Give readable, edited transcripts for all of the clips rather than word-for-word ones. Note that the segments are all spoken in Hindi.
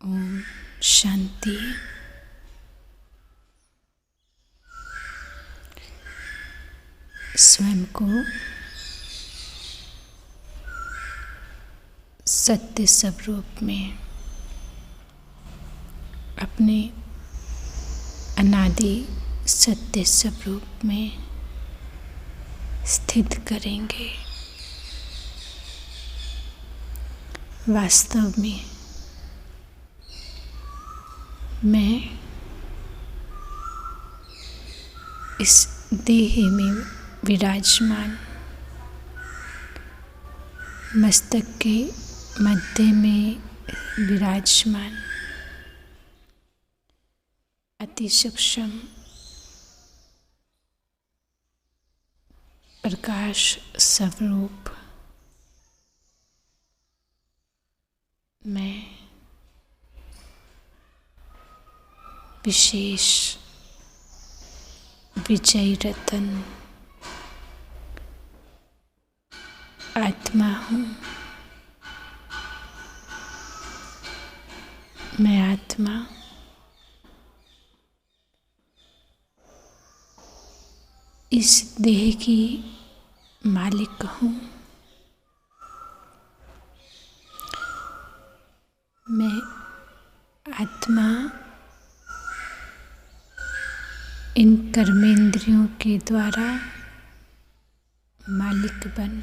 ओम शांति। स्वयं को सत्य स्वरूप में, अपने अनादि सत्य स्वरूप में स्थित करेंगे। वास्तव में मैं इस देह में विराजमान, मस्तक के मध्य में विराजमान अति सूक्ष्म प्रकाश स्वरूप मैं विशेष विजय रतन आत्मा हूँ। मैं आत्मा इस देह की मालिक हूँ। मैं आत्मा इन कर्मेंद्रियों के द्वारा मालिक बन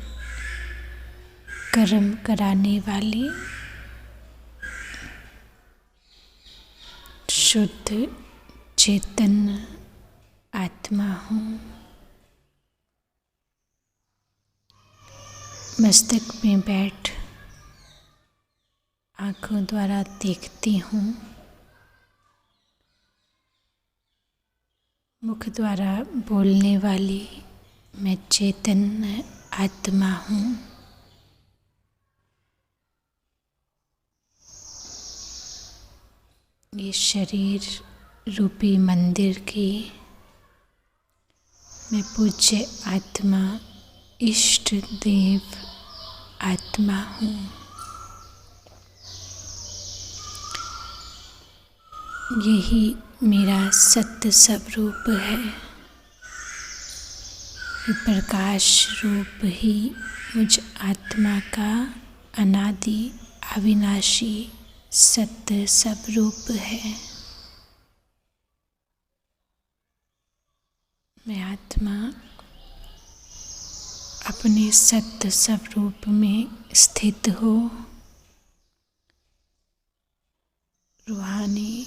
कर्म कराने वाली शुद्ध चैतन्य आत्मा हूँ। मस्तक में बैठ आँखों द्वारा देखती हूँ, मुख द्वारा बोलने वाली मैं चैतन्य आत्मा हूँ। ये शरीर रूपी मंदिर की मैं पूज्य आत्मा, इष्ट देव आत्मा हूँ। यही मेरा सत्य स्वरूप है। ये प्रकाश रूप ही मुझ आत्मा का अनादि अविनाशी सत्य स्वरूप है। मैं आत्मा अपने सत्य स्वरूप में स्थित हो रूहानी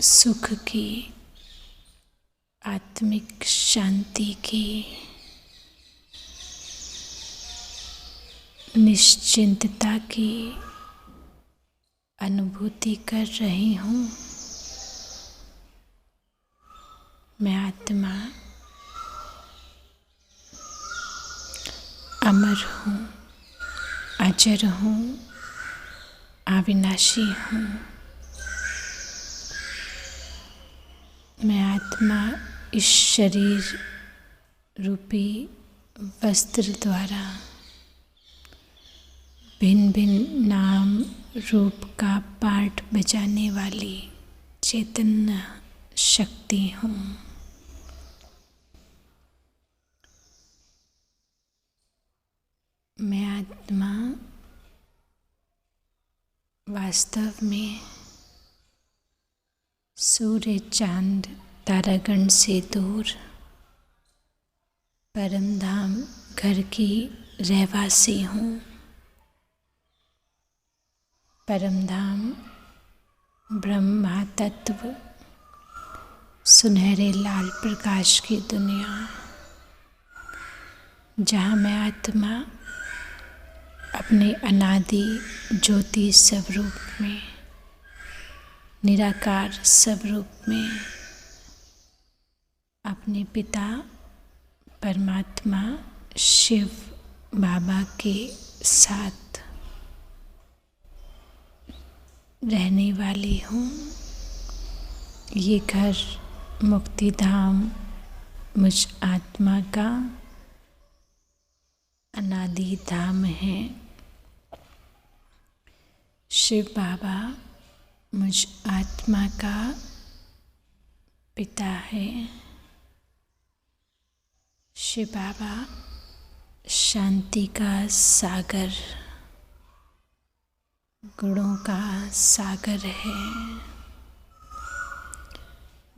सुख की, आत्मिक शांति की, निश्चिंतता की अनुभूति कर रही हूँ। मैं आत्मा अमर हूँ, अजर हूँ, अविनाशी हूँ। मैं आत्मा इस शरीर रूपी वस्त्र द्वारा भिन्न भिन्न नाम रूप का पाठ बजाने वाली चैतन्य शक्ति हूँ। मैं आत्मा वास्तव में सूर्य चांद तारागण से दूर परमधाम घर की रहवासी हूँ। परमधाम ब्रह्मा तत्व, सुनहरे लाल प्रकाश की दुनिया, जहाँ मैं आत्मा अपने अनादि ज्योति स्वरूप में, निराकार स्वरूप में अपने पिता परमात्मा शिव बाबा के साथ रहने वाली हूँ। ये घर मुक्तिधाम मुझ आत्मा का अनादि धाम है। शिव बाबा मुझ आत्मा का पिता है। शिव बाबा शांति का सागर, गुणों का सागर है,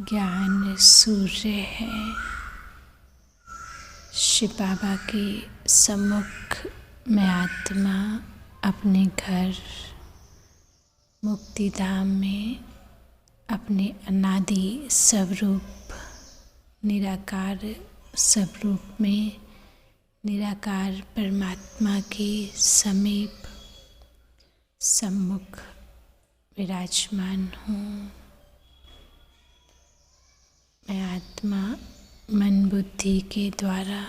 ज्ञान सूर्य है। शिव बाबा के सम्मुख में आत्मा अपने घर मुक्तिधाम में अपने अनादि स्वरूप निराकार स्वरूप में निराकार परमात्मा के समीप सम्मुख विराजमान हूँ। मैं आत्मा मन बुद्धि के द्वारा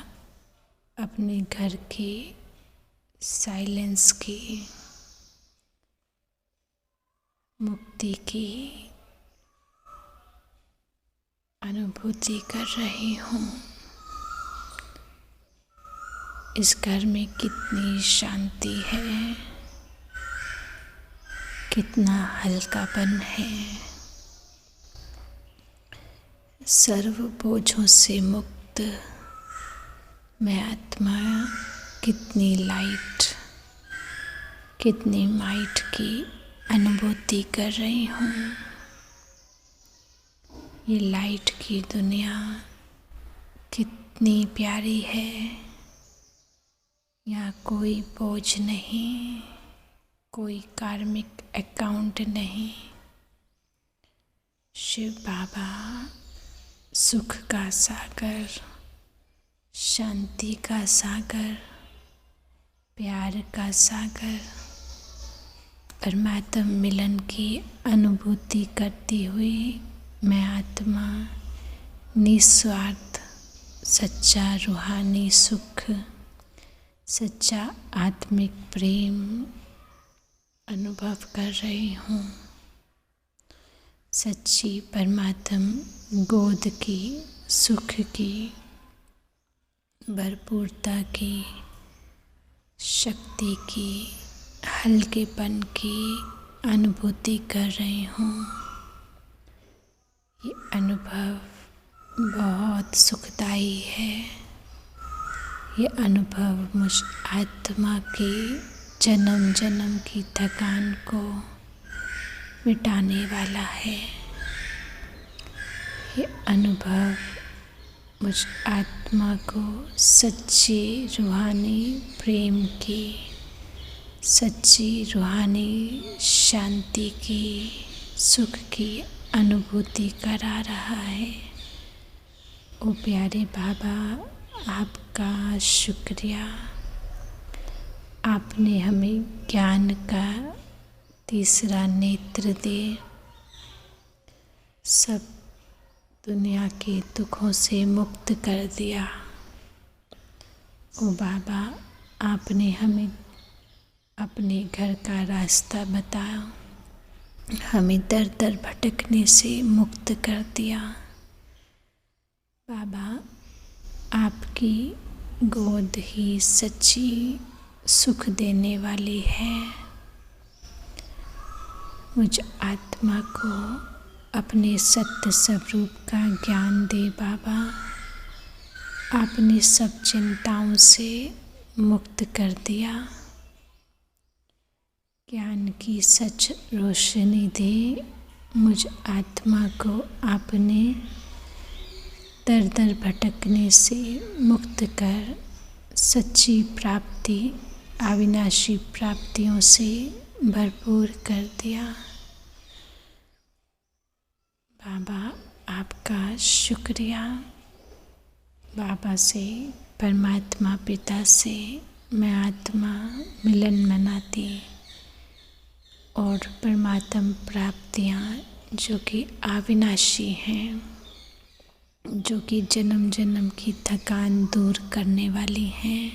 अपने घर के साइलेंस की मुक्ति की अनुभूति कर रही हूँ। इस घर में कितनी शांति है, कितना हल्कापन है। सर्व बोझों से मुक्त मैं आत्मा कितनी लाइट, कितनी माइट की अनुभूति कर रही हूँ। ये लाइट की दुनिया कितनी प्यारी है। यहाँ कोई बोझ नहीं, कोई कार्मिक अकाउंट नहीं। शिव बाबा सुख का सागर, शांति का सागर, प्यार का सागर, परमात्मा मिलन की अनुभूति करती हुई मैं आत्मा निस्वार्थ सच्चा रूहानी सुख, सच्चा आत्मिक प्रेम अनुभव कर रही हूँ। सच्ची परमात्म गोद की, सुख की, भरपूरता की, शक्ति की, हल्केपन की अनुभूति कर रही हूँ। ये अनुभव बहुत सुखदायी है। ये अनुभव मुझ आत्मा की जन्म जन्म की थकान को मिटाने वाला है। ये अनुभव मुझ आत्मा को सच्ची रूहानी प्रेम की, सच्ची रूहानी शांति की, सुख की अनुभूति करा रहा है। ओ प्यारे बाबा, आपका शुक्रिया। आपने हमें ज्ञान का तीसरा नेत्र दे सब दुनिया के दुखों से मुक्त कर दिया। ओ बाबा, आपने हमें अपने घर का रास्ता बताया, हमें दर दर भटकने से मुक्त कर दिया। बाबा, आपकी गोद ही सच्ची सुख देने वाली है। मुझ आत्मा को अपने सत्य स्वरूप का ज्ञान दे बाबा। आपने सब चिंताओं से मुक्त कर दिया। ज्ञान की सच रोशनी दे मुझ आत्मा को। आपने दर दर भटकने से मुक्त कर सच्ची प्राप्ति, अविनाशी प्राप्तियों से भरपूर कर दिया। बाबा, आपका शुक्रिया। बाबा से, परमात्मा पिता से मैं आत्मा मिलन मनाती और परमात्म प्राप्तियाँ जो कि अविनाशी हैं, जो कि जन्म जन्म की थकान दूर करने वाली हैं,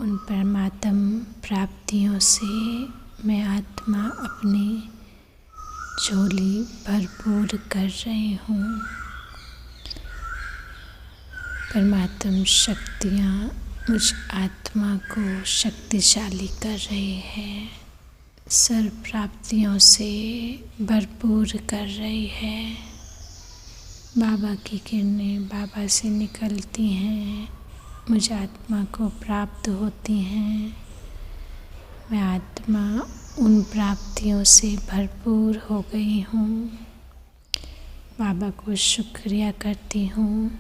उन परमात्म प्राप्तियों से मैं आत्मा अपनी झोली भरपूर कर रही हूँ। परमात्म शक्तियाँ मुझ आत्मा को शक्तिशाली कर रही है, सर्व प्राप्तियों से भरपूर कर रही है। बाबा की किरणें बाबा से निकलती हैं, मुझ आत्मा को प्राप्त होती हैं। मैं आत्मा उन प्राप्तियों से भरपूर हो गई हूँ। बाबा को शुक्रिया करती हूँ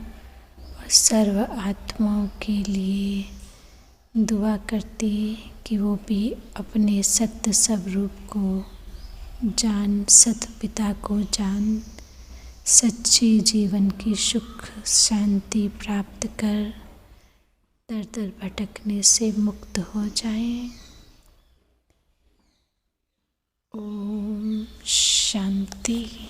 और सर्व आत्माओं के लिए दुआ करती कि वो भी अपने सत्य स्वरूप को जान, सत पिता को जान, सच्चे जीवन की सुख शांति प्राप्त कर दर दर भटकने से मुक्त हो जाएं। ओम शांति।